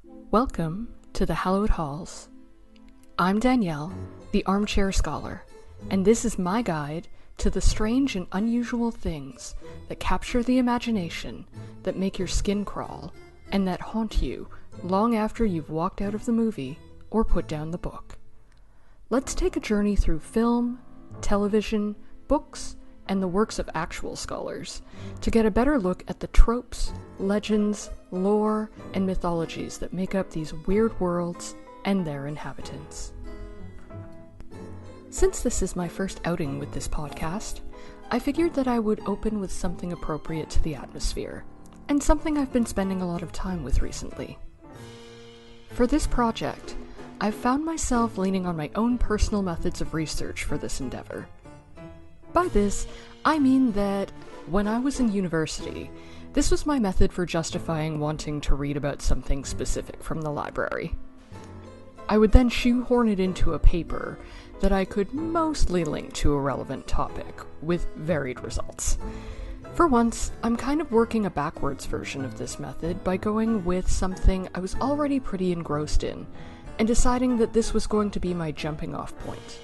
Welcome to the Hallowed Halls. I'm Danielle, the Armchair Scholar, and this is my guide to the strange and unusual things that capture the imagination, that make your skin crawl, and that haunt you long after you've walked out of the movie or put down the book. Let's take a journey through film, television, books, and the works of actual scholars to get a better look at the tropes, legends, lore, and mythologies that make up these weird worlds and their inhabitants. Since this is my first outing with this podcast, I figured that I would open with something appropriate to the atmosphere, and something I've been spending a lot of time with recently. For this project, I've found myself leaning on my own personal methods of research for this endeavor. By this, I mean that when I was in university, this was my method for justifying wanting to read about something specific from the library. I would then shoehorn it into a paper that I could mostly link to a relevant topic, with varied results. For once, I'm kind of working a backwards version of this method by going with something I was already pretty engrossed in, and deciding that this was going to be my jumping off point.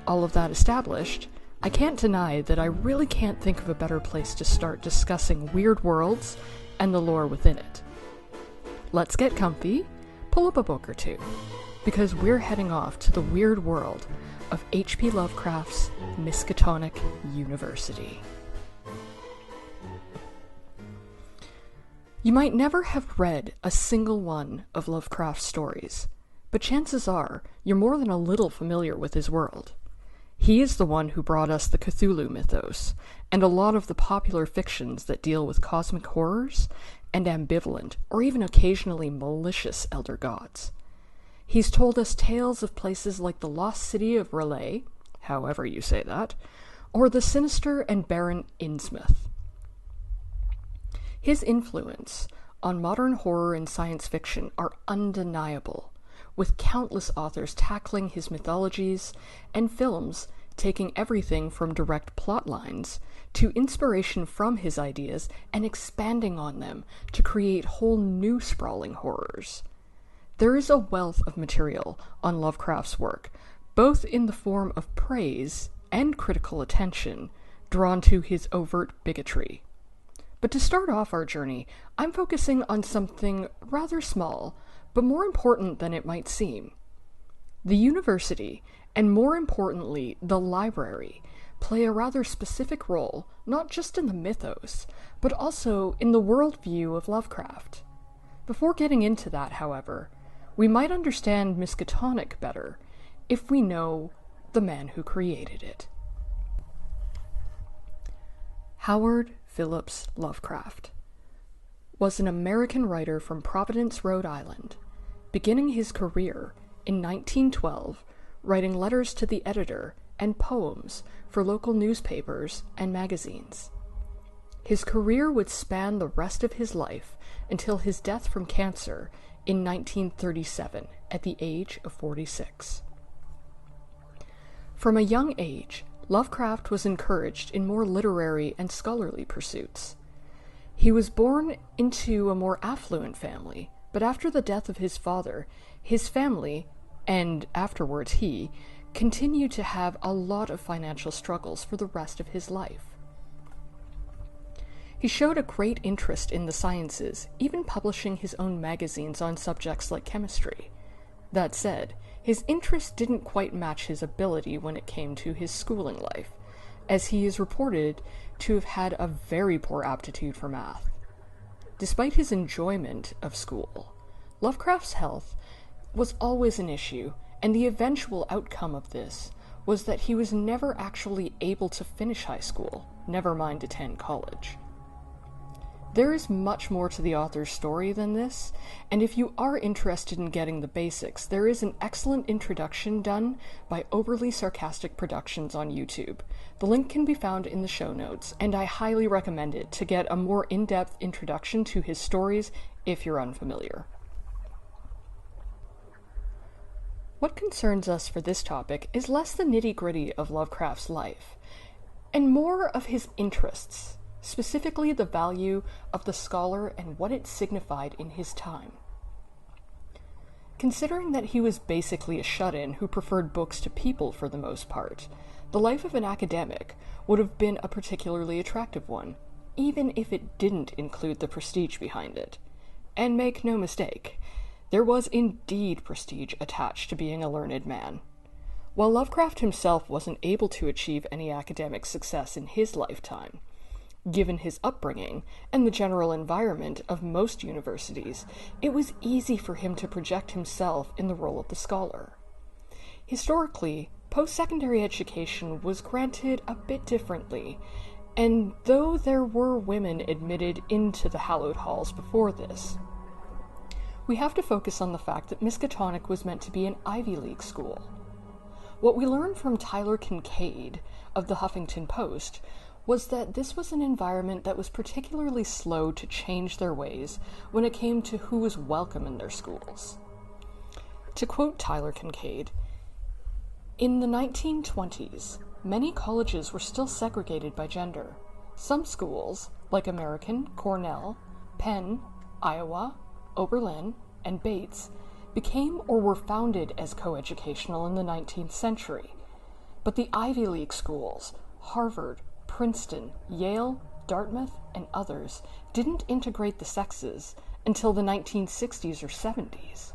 All of that established, I can't deny that I really can't think of a better place to start discussing weird worlds and the lore within it. Let's get comfy, pull up a book or two, because we're heading off to the weird world of H.P. Lovecraft's Miskatonic University. You might never have read a single one of Lovecraft's stories, but chances are you're more than a little familiar with his world. He is the one who brought us the Cthulhu mythos, and a lot of the popular fictions that deal with cosmic horrors and ambivalent, or even occasionally malicious elder gods. He's told us tales of places like the lost city of R'lyeh, however you say that, or the sinister and barren Innsmouth. His influence on modern horror and science fiction are undeniable, with countless authors tackling his mythologies, and films taking everything from direct plot lines to inspiration from his ideas and expanding on them to create whole new sprawling horrors. There is a wealth of material on Lovecraft's work, both in the form of praise and critical attention, drawn to his overt bigotry. But to start off our journey, I'm focusing on something rather small, but more important than it might seem. The university, and more importantly, the library, play a rather specific role, not just in the mythos, but also in the worldview of Lovecraft. Before getting into that, however, we might understand Miskatonic better if we know the man who created it. Howard Phillips Lovecraft was an American writer from Providence, Rhode Island, beginning his career in 1912 writing letters to the editor and poems for local newspapers and magazines. His career would span the rest of his life until his death from cancer in 1937 at the age of 46. From a young age, Lovecraft was encouraged in more literary and scholarly pursuits. He was born into a more affluent family, but after the death of his father, his family, and afterwards he, continued to have a lot of financial struggles for the rest of his life. He showed a great interest in the sciences, even publishing his own magazines on subjects like chemistry. That said, his interest didn't quite match his ability when it came to his schooling life, as he is reported to have had a very poor aptitude for math. Despite his enjoyment of school, Lovecraft's health was always an issue, and the eventual outcome of this was that he was never actually able to finish high school, never mind attend college. There is much more to the author's story than this, and if you are interested in getting the basics, there is an excellent introduction done by Overly Sarcastic Productions on YouTube. The link can be found in the show notes, and I highly recommend it to get a more in-depth introduction to his stories if you're unfamiliar. What concerns us for this topic is less the nitty-gritty of Lovecraft's life, and more of his interests, specifically the value of the scholar and what it signified in his time. Considering that he was basically a shut-in who preferred books to people for the most part, the life of an academic would have been a particularly attractive one, even if it didn't include the prestige behind it. And make no mistake, there was indeed prestige attached to being a learned man. While Lovecraft himself wasn't able to achieve any academic success in his lifetime, given his upbringing and the general environment of most universities, it was easy for him to project himself in the role of the scholar. Historically, post-secondary education was granted a bit differently, and though there were women admitted into the hallowed halls before this, we have to focus on the fact that Miskatonic was meant to be an Ivy League school. What we learned from Tyler Kincaid of the Huffington Post was that this was an environment that was particularly slow to change their ways when it came to who was welcome in their schools. To quote Tyler Kincaid, "In the 1920s, many colleges were still segregated by gender. Some schools, like American, Cornell, Penn, Iowa, Oberlin, and Bates, became or were founded as coeducational in the 19th century. But the Ivy League schools, Harvard, Princeton, Yale, Dartmouth, and others, didn't integrate the sexes until the 1960s or 70s.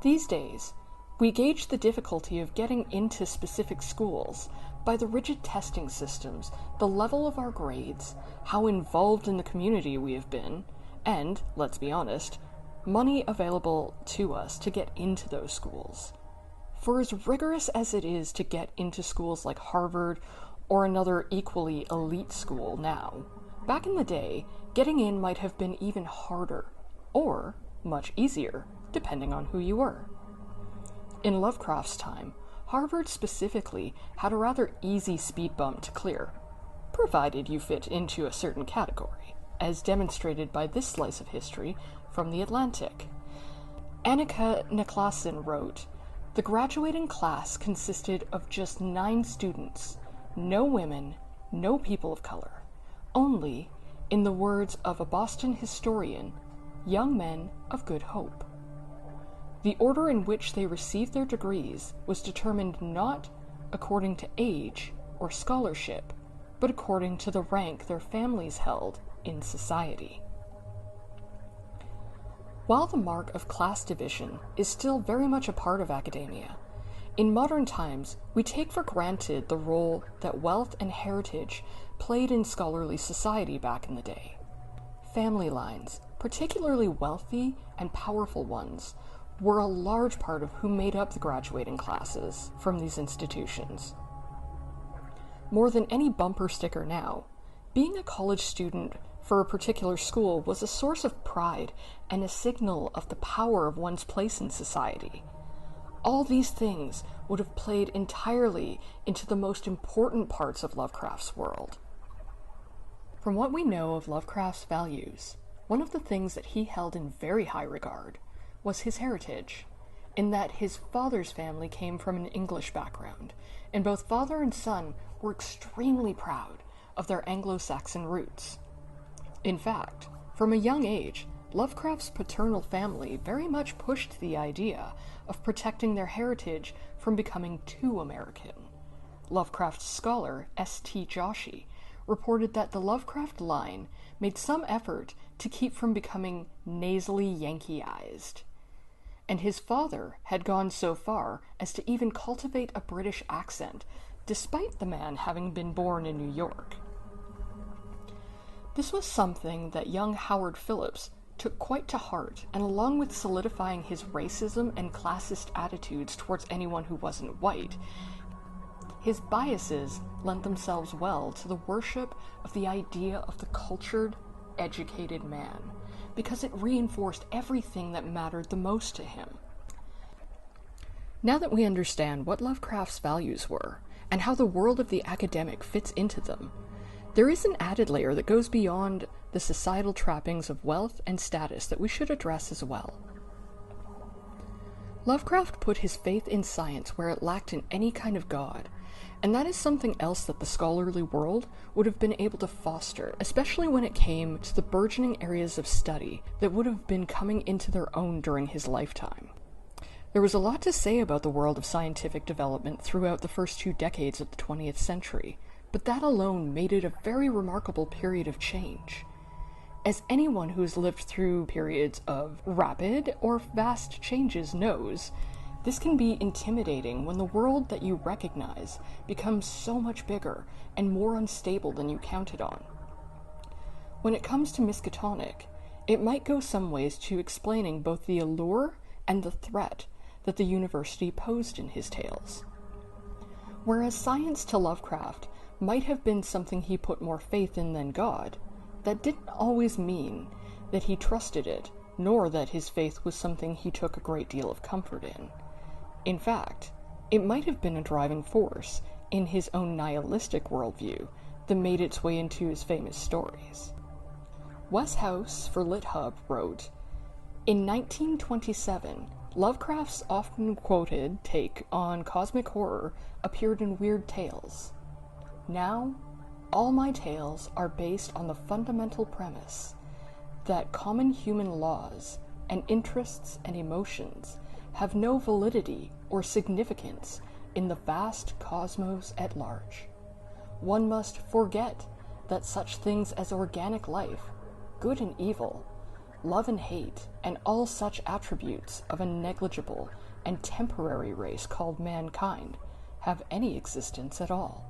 These days, we gauge the difficulty of getting into specific schools by the rigid testing systems, the level of our grades, how involved in the community we have been, and, let's be honest, money available to us to get into those schools. For as rigorous as it is to get into schools like Harvard or another equally elite school now, back in the day, getting in might have been even harder, or much easier, depending on who you were. In Lovecraft's time, Harvard specifically had a rather easy speed bump to clear, provided you fit into a certain category, as demonstrated by this slice of history from The Atlantic. Annika Niklason wrote, "The graduating class consisted of just 9 students, no women, no people of color, only, in the words of a Boston historian, young men of good hope. The order in which they received their degrees was determined not according to age or scholarship, but according to the rank their families held in society." While the mark of class division is still very much a part of academia, in modern times we take for granted the role that wealth and heritage played in scholarly society back in the day. Family lines, particularly wealthy and powerful ones, were a large part of who made up the graduating classes from these institutions. More than any bumper sticker now, being a college student for a particular school was a source of pride and a signal of the power of one's place in society. All these things would have played entirely into the most important parts of Lovecraft's world. From what we know of Lovecraft's values, one of the things that he held in very high regard was his heritage, in that his father's family came from an English background, and both father and son were extremely proud of their Anglo-Saxon roots. In fact, from a young age, Lovecraft's paternal family very much pushed the idea of protecting their heritage from becoming too American. Lovecraft's scholar, S.T. Joshi, reported that the Lovecraft line made some effort to keep from becoming nasally Yankeeized, and his father had gone so far as to even cultivate a British accent, despite the man having been born in New York. This was something that young Howard Phillips took quite to heart, and along with solidifying his racism and classist attitudes towards anyone who wasn't white, his biases lent themselves well to the worship of the idea of the cultured, educated man, because it reinforced everything that mattered the most to him. Now that we understand what Lovecraft's values were, and how the world of the academic fits into them, there is an added layer that goes beyond the societal trappings of wealth and status that we should address as well. Lovecraft put his faith in science where it lacked in any kind of god, and that is something else that the scholarly world would have been able to foster, especially when it came to the burgeoning areas of study that would have been coming into their own during his lifetime. There was a lot to say about the world of scientific development throughout the first 2 decades of the 20th century, but that alone made it a very remarkable period of change. As anyone who has lived through periods of rapid or vast changes knows, this can be intimidating when the world that you recognize becomes so much bigger and more unstable than you counted on. When it comes to Miskatonic, it might go some ways to explaining both the allure and the threat that the university posed in his tales. Whereas science to Lovecraft might have been something he put more faith in than God, that didn't always mean that he trusted it, nor that his faith was something he took a great deal of comfort in. In fact, it might have been a driving force in his own nihilistic worldview that made its way into his famous stories. Wes House for LitHub wrote, "In 1927, Lovecraft's often quoted take on cosmic horror appeared in Weird Tales. Now, all my tales are based on the fundamental premise that common human laws and interests and emotions have no validity or significance in the vast cosmos at large. One must forget that such things as organic life, good and evil, love and hate, and all such attributes of a negligible and temporary race called mankind have any existence at all."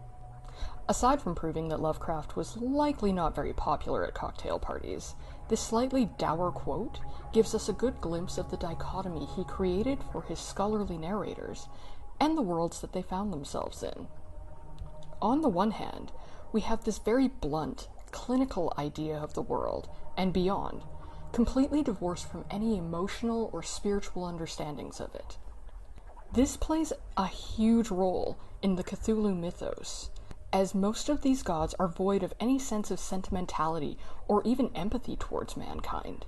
Aside from proving that Lovecraft was likely not very popular at cocktail parties, this slightly dour quote gives us a good glimpse of the dichotomy he created for his scholarly narrators and the worlds that they found themselves in. On the one hand, we have this very blunt, clinical idea of the world and beyond, completely divorced from any emotional or spiritual understandings of it. This plays a huge role in the Cthulhu mythos, as most of these gods are void of any sense of sentimentality or even empathy towards mankind.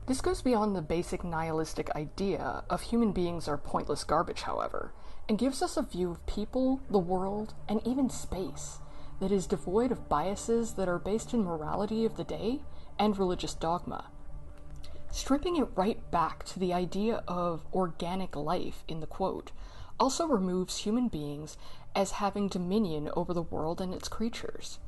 This goes beyond the basic nihilistic idea of human beings are pointless garbage, however, and gives us a view of people, the world, and even space that is devoid of biases that are based in morality of the day and religious dogma. Stripping it right back to the idea of organic life in the quote also removes human beings as having dominion over the world and its creatures.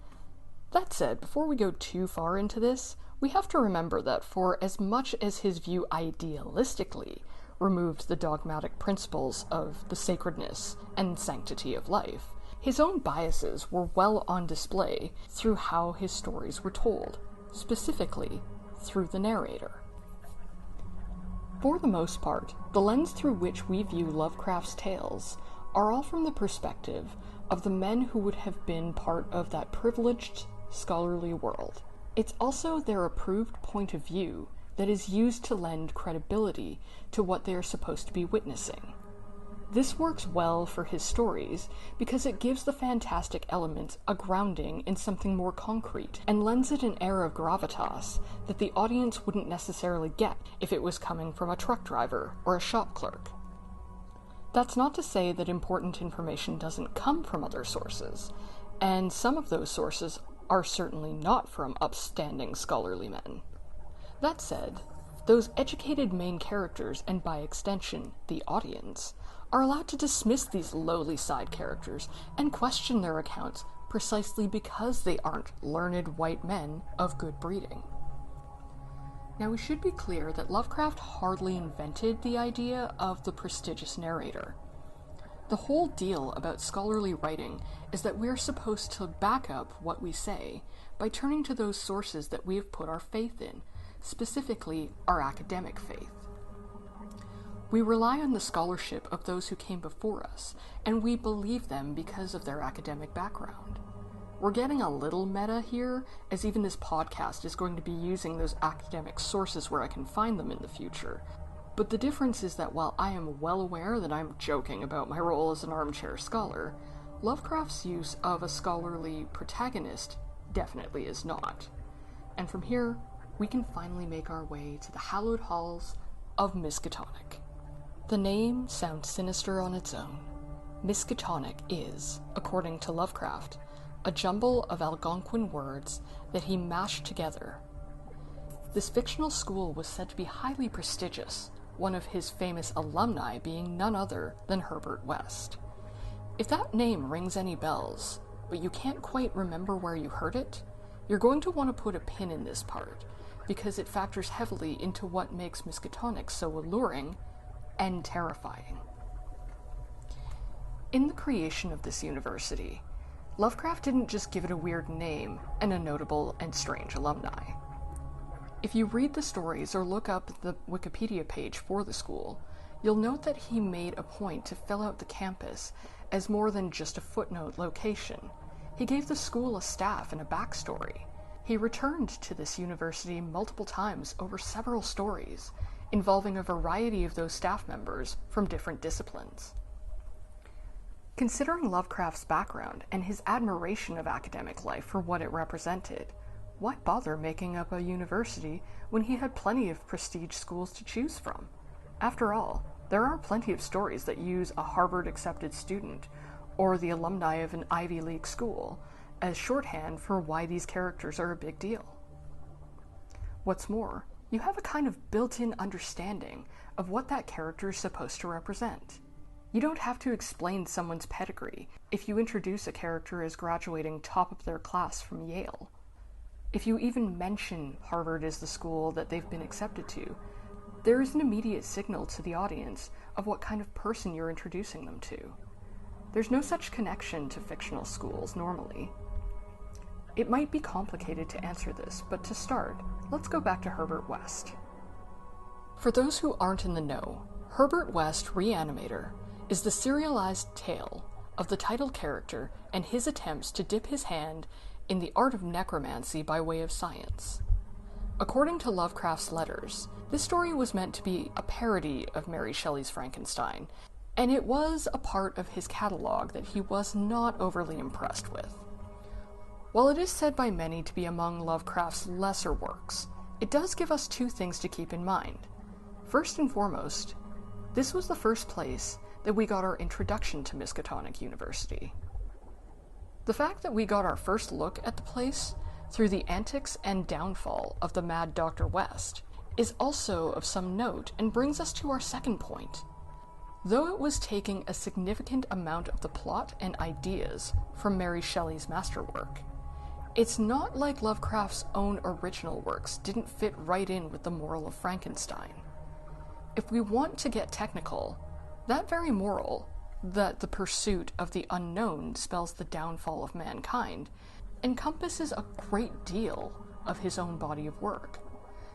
That said, before we go too far into this, we have to remember that for as much as his view idealistically removed the dogmatic principles of the sacredness and sanctity of life, his own biases were well on display through how his stories were told, specifically through the narrator. For the most part, the lens through which we view Lovecraft's tales are all from the perspective of the men who would have been part of that privileged scholarly world. It's also their approved point of view that is used to lend credibility to what they are supposed to be witnessing. This works well for his stories because it gives the fantastic elements a grounding in something more concrete and lends it an air of gravitas that the audience wouldn't necessarily get if it was coming from a truck driver or a shop clerk. That's not to say that important information doesn't come from other sources, and some of those sources are certainly not from upstanding scholarly men. That said, those educated main characters, and by extension, the audience, are allowed to dismiss these lowly side characters and question their accounts precisely because they aren't learned white men of good breeding. Now, we should be clear that Lovecraft hardly invented the idea of the prestigious narrator. The whole deal about scholarly writing is that we're supposed to back up what we say by turning to those sources that we have put our faith in, specifically our academic faith. We rely on the scholarship of those who came before us, and we believe them because of their academic background. We're getting a little meta here, as even this podcast is going to be using those academic sources where I can find them in the future. But the difference is that while I am well aware that I'm joking about my role as an armchair scholar, Lovecraft's use of a scholarly protagonist definitely is not. And from here, we can finally make our way to the hallowed halls of Miskatonic. The name sounds sinister on its own. Miskatonic is, according to Lovecraft, a jumble of Algonquin words that he mashed together. This fictional school was said to be highly prestigious, one of his famous alumni being none other than Herbert West. If that name rings any bells, but you can't quite remember where you heard it, you're going to want to put a pin in this part, because it factors heavily into what makes Miskatonic so alluring and terrifying. In the creation of this university, Lovecraft didn't just give it a weird name and a notable and strange alumni. If you read the stories or look up the Wikipedia page for the school, you'll note that he made a point to fill out the campus as more than just a footnote location. He gave the school a staff and a backstory. He returned to this university multiple times over several stories, involving a variety of those staff members from different disciplines. Considering Lovecraft's background and his admiration of academic life for what it represented, why bother making up a university when he had plenty of prestige schools to choose from? After all, there are plenty of stories that use a Harvard-accepted student or the alumni of an Ivy League school as shorthand for why these characters are a big deal. What's more, you have a kind of built-in understanding of what that character is supposed to represent. You don't have to explain someone's pedigree if you introduce a character as graduating top of their class from Yale. If you even mention Harvard as the school that they've been accepted to, there is an immediate signal to the audience of what kind of person you're introducing them to. There's no such connection to fictional schools normally. It might be complicated to answer this, but to start, let's go back to Herbert West. For those who aren't in the know, Herbert West, Reanimator, is the serialized tale of the title character and his attempts to dip his hand in the art of necromancy by way of science. According to Lovecraft's letters, this story was meant to be a parody of Mary Shelley's Frankenstein, and it was a part of his catalog that he was not overly impressed with. While it is said by many to be among Lovecraft's lesser works, it does give us two things to keep in mind. First and foremost, this was the first place that we got our introduction to Miskatonic University. The fact that we got our first look at the place through the antics and downfall of the mad Dr. West is also of some note and brings us to our second point. Though it was taking a significant amount of the plot and ideas from Mary Shelley's masterwork, it's not like Lovecraft's own original works didn't fit right in with the moral of Frankenstein. If we want to get technical, that very moral, that the pursuit of the unknown spells the downfall of mankind, encompasses a great deal of his own body of work.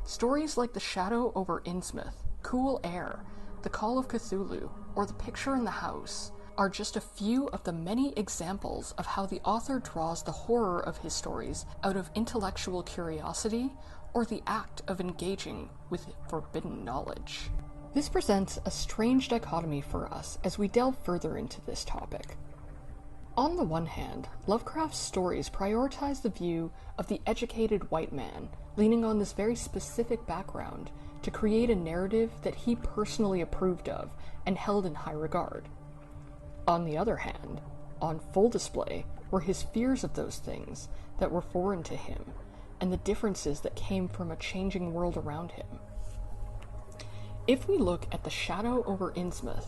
Stories like The Shadow over Innsmouth, Cool Air, The Call of Cthulhu, or The Picture in the House are just a few of the many examples of how the author draws the horror of his stories out of intellectual curiosity or the act of engaging with forbidden knowledge. This presents a strange dichotomy for us as we delve further into this topic. On the one hand, Lovecraft's stories prioritize the view of the educated white man, leaning on this very specific background to create a narrative that he personally approved of and held in high regard. On the other hand, on full display were his fears of those things that were foreign to him, and the differences that came from a changing world around him. If we look at The Shadow over Innsmouth,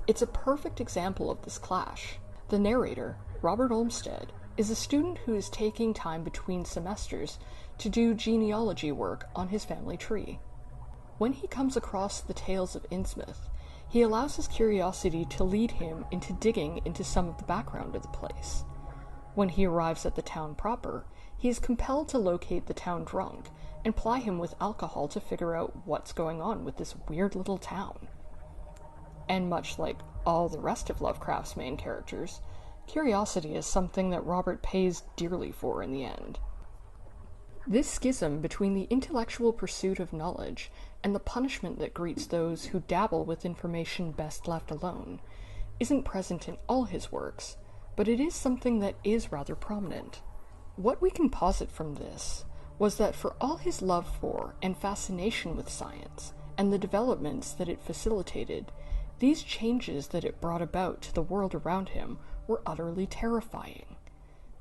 it's a perfect example of this clash. The narrator, Robert Olmsted, is a student who is taking time between semesters to do genealogy work on his family tree. When he comes across the tales of Innsmouth, he allows his curiosity to lead him into digging into some of the background of the place. When he arrives at the town proper, he is compelled to locate the town drunk and ply him with alcohol to figure out what's going on with this weird little town. And much like all the rest of Lovecraft's main characters, curiosity is something that Robert pays dearly for in the end. This schism between the intellectual pursuit of knowledge and the punishment that greets those who dabble with information best left alone isn't present in all his works, but it is something that is rather prominent. What we can posit from this was that for all his love for and fascination with science, and the developments that it facilitated, these changes that it brought about to the world around him were utterly terrifying.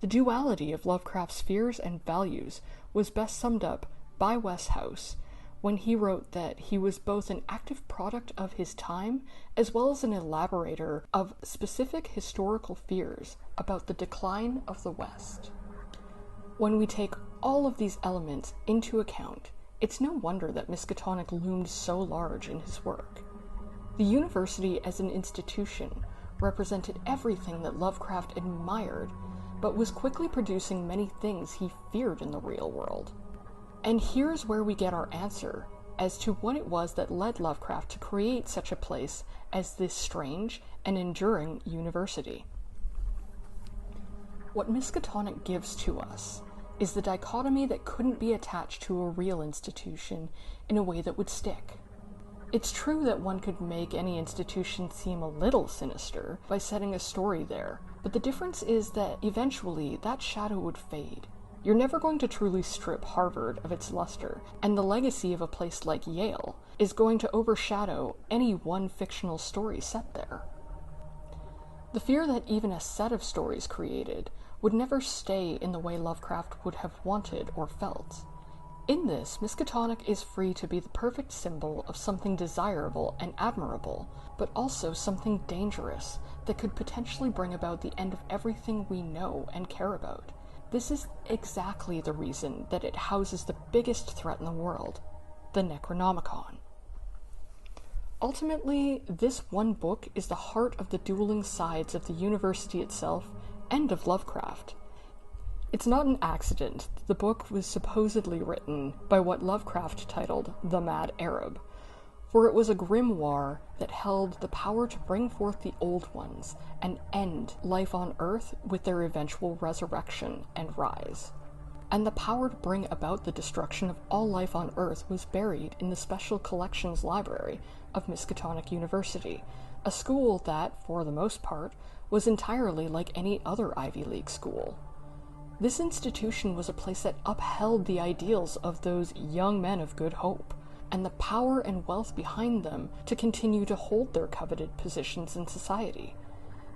The duality of Lovecraft's fears and values was best summed up by Westhouse when he wrote that he was both an active product of his time as well as an elaborator of specific historical fears about the decline of the West. When we take all of these elements into account, it's no wonder that Miskatonic loomed so large in his work. The university as an institution represented everything that Lovecraft admired, but was quickly producing many things he feared in the real world. And here's where we get our answer as to what it was that led Lovecraft to create such a place as this strange and enduring university. What Miskatonic gives to us is the dichotomy that couldn't be attached to a real institution in a way that would stick. It's true that one could make any institution seem a little sinister by setting a story there, but the difference is that eventually that shadow would fade. You're never going to truly strip Harvard of its luster, and the legacy of a place like Yale is going to overshadow any one fictional story set there. The fear that even a set of stories created would never stay in the way Lovecraft would have wanted or felt. In this, Miskatonic is free to be the perfect symbol of something desirable and admirable, but also something dangerous that could potentially bring about the end of everything we know and care about. This is exactly the reason that it houses the biggest threat in the world, the Necronomicon. Ultimately, this one book is the heart of the dueling sides of the university itself and of Lovecraft. It's not an accident that the book was supposedly written by what Lovecraft titled the Mad Arab, for it was a grimoire that held the power to bring forth the Old Ones and end life on Earth with their eventual resurrection and rise. And the power to bring about the destruction of all life on Earth was buried in the Special Collections Library of Miskatonic University, a school that, for the most part, was entirely like any other Ivy League school. This institution was a place that upheld the ideals of those young men of good hope, and the power and wealth behind them to continue to hold their coveted positions in society.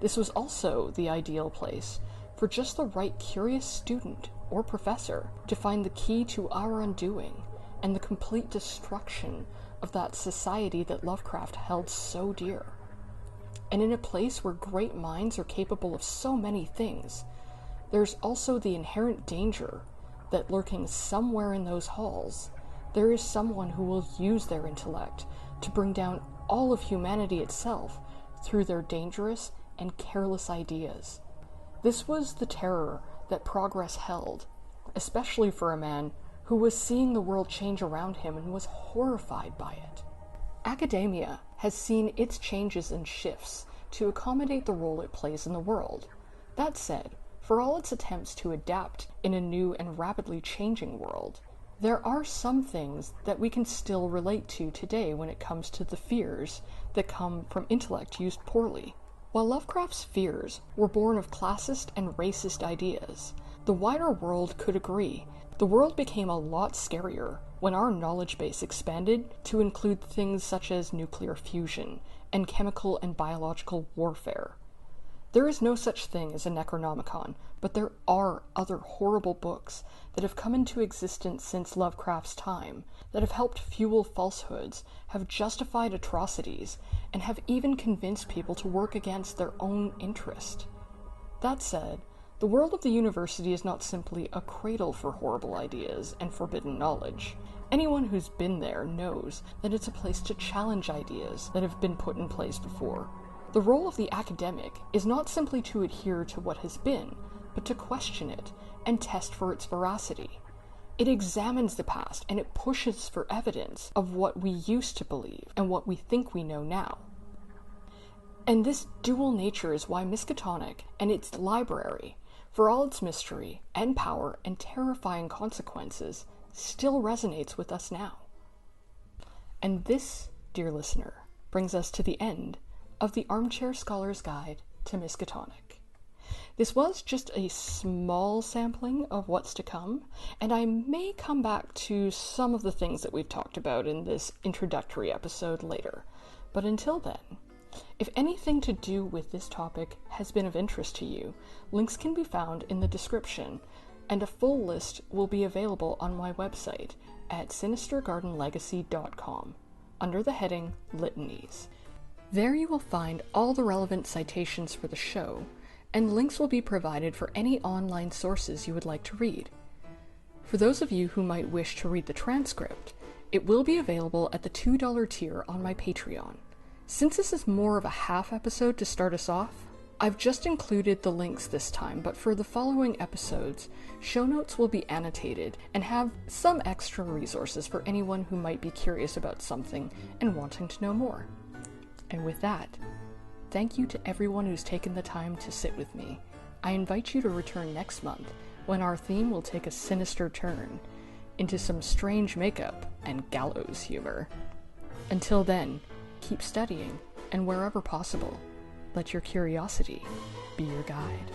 This was also the ideal place for just the right curious student or professor to find the key to our undoing and the complete destruction of that society that Lovecraft held so dear. And in a place where great minds are capable of so many things, there's also the inherent danger that lurking somewhere in those halls, there is someone who will use their intellect to bring down all of humanity itself through their dangerous and careless ideas. This was the terror that progress held, especially for a man who was seeing the world change around him and was horrified by it. Academia has seen its changes and shifts to accommodate the role it plays in the world. That said, for all its attempts to adapt in a new and rapidly changing world, there are some things that we can still relate to today when it comes to the fears that come from intellect used poorly. While Lovecraft's fears were born of classist and racist ideas, the wider world could agree. The world became a lot scarier when our knowledge base expanded to include things such as nuclear fusion and chemical and biological warfare. There is no such thing as a Necronomicon, but there are other horrible books that have come into existence since Lovecraft's time, that have helped fuel falsehoods, have justified atrocities, and have even convinced people to work against their own interest. That said, the world of the university is not simply a cradle for horrible ideas and forbidden knowledge. Anyone who's been there knows that it's a place to challenge ideas that have been put in place before. The role of the academic is not simply to adhere to what has been, but to question it and test for its veracity. It examines the past and it pushes for evidence of what we used to believe and what we think we know now. And this dual nature is why Miskatonic and its library, for all its mystery and power and terrifying consequences, still resonates with us now. And this, dear listener, brings us to the end of the Armchair Scholar's Guide to Miskatonic. This was just a small sampling of what's to come, and I may come back to some of the things that we've talked about in this introductory episode later. But until then, if anything to do with this topic has been of interest to you, links can be found in the description, and a full list will be available on my website at sinistergardenlegacy.com under the heading Litanies. There you will find all the relevant citations for the show, and links will be provided for any online sources you would like to read. For those of you who might wish to read the transcript, it will be available at the $2 tier on my Patreon. Since this is more of a half episode to start us off, I've just included the links this time, but for the following episodes, show notes will be annotated and have some extra resources for anyone who might be curious about something and wanting to know more. And with that, thank you to everyone who's taken the time to sit with me. I invite you to return next month when our theme will take a sinister turn into some strange makeup and gallows humor. Until then, keep studying, and wherever possible, let your curiosity be your guide.